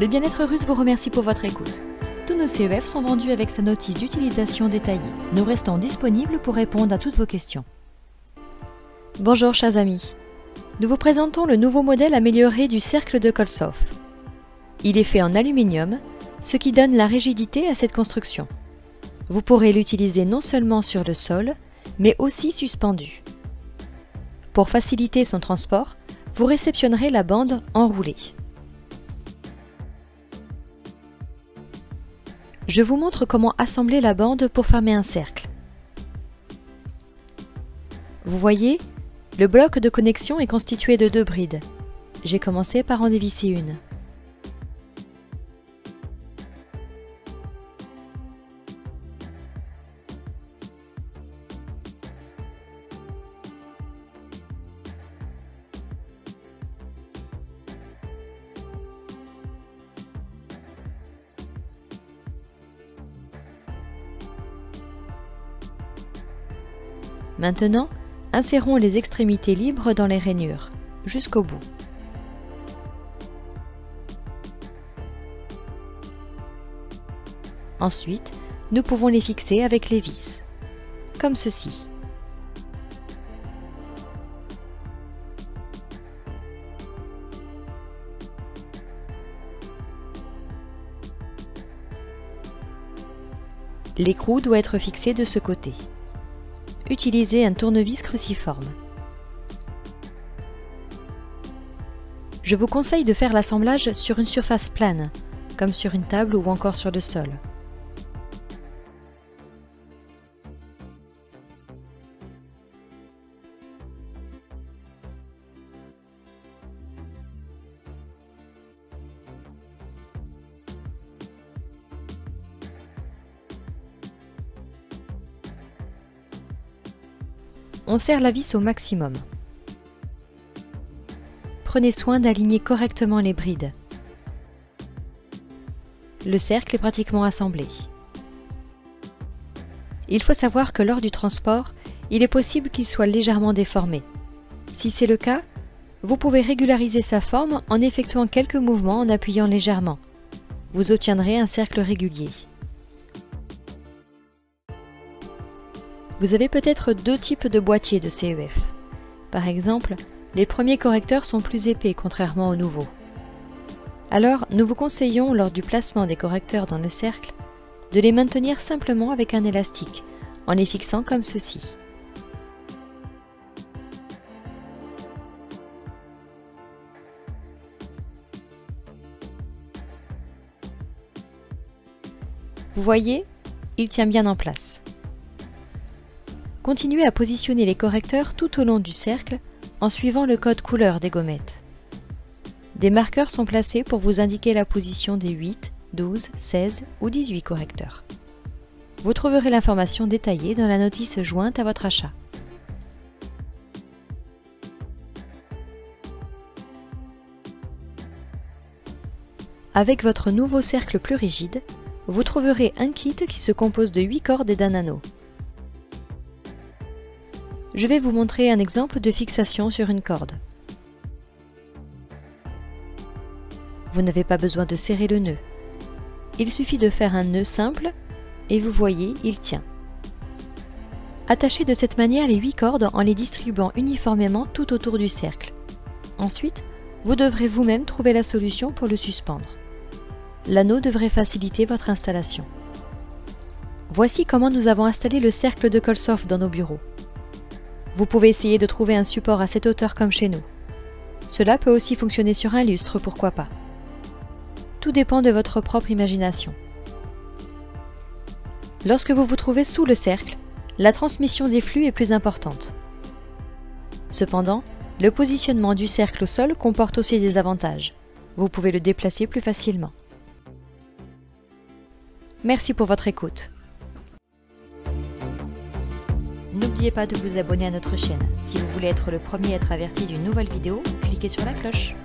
Le Bien-être Russe vous remercie pour votre écoute. Tous nos CEF sont vendus avec sa notice d'utilisation détaillée. Nous restons disponibles pour répondre à toutes vos questions. Bonjour chers amis. Nous vous présentons le nouveau modèle amélioré du cercle de Kolshoff. Il est fait en aluminium, ce qui donne la rigidité à cette construction. Vous pourrez l'utiliser non seulement sur le sol, mais aussi suspendu. Pour faciliter son transport, vous réceptionnerez la bande enroulée. Je vous montre comment assembler la bande pour former un cercle. Vous voyez, le bloc de connexion est constitué de 2 brides. J'ai commencé par en dévisser une. Maintenant, insérons les extrémités libres dans les rainures, jusqu'au bout. Ensuite, nous pouvons les fixer avec les vis, comme ceci. L'écrou doit être fixé de ce côté. Utilisez un tournevis cruciforme. Je vous conseille de faire l'assemblage sur une surface plane, comme sur une table ou encore sur le sol. On serre la vis au maximum. Prenez soin d'aligner correctement les brides. Le cercle est pratiquement assemblé. Il faut savoir que lors du transport, il est possible qu'il soit légèrement déformé. Si c'est le cas, vous pouvez régulariser sa forme en effectuant quelques mouvements en appuyant légèrement. Vous obtiendrez un cercle régulier. Vous avez peut-être 2 types de boîtiers de CEF. Par exemple, les premiers correcteurs sont plus épais contrairement aux nouveaux. Alors, nous vous conseillons, lors du placement des correcteurs dans le cercle, de les maintenir simplement avec un élastique, en les fixant comme ceci. Vous voyez, il tient bien en place. Continuez à positionner les correcteurs tout au long du cercle en suivant le code couleur des gommettes. Des marqueurs sont placés pour vous indiquer la position des 8, 12, 16 ou 18 correcteurs. Vous trouverez l'information détaillée dans la notice jointe à votre achat. Avec votre nouveau cercle plus rigide, vous trouverez un kit qui se compose de 8 cordes et d'un anneau. Je vais vous montrer un exemple de fixation sur une corde. Vous n'avez pas besoin de serrer le nœud. Il suffit de faire un nœud simple et vous voyez, il tient. Attachez de cette manière les 8 cordes en les distribuant uniformément tout autour du cercle. Ensuite, vous devrez vous-même trouver la solution pour le suspendre. L'anneau devrait faciliter votre installation. Voici comment nous avons installé le cercle de Kolshoff dans nos bureaux. Vous pouvez essayer de trouver un support à cette hauteur comme chez nous. Cela peut aussi fonctionner sur un lustre, pourquoi pas. Tout dépend de votre propre imagination. Lorsque vous vous trouvez sous le cercle, la transmission des flux est plus importante. Cependant, le positionnement du cercle au sol comporte aussi des avantages. Vous pouvez le déplacer plus facilement. Merci pour votre écoute. N'oubliez pas de vous abonner à notre chaîne. Si vous voulez être le premier à être averti d'une nouvelle vidéo, cliquez sur la cloche.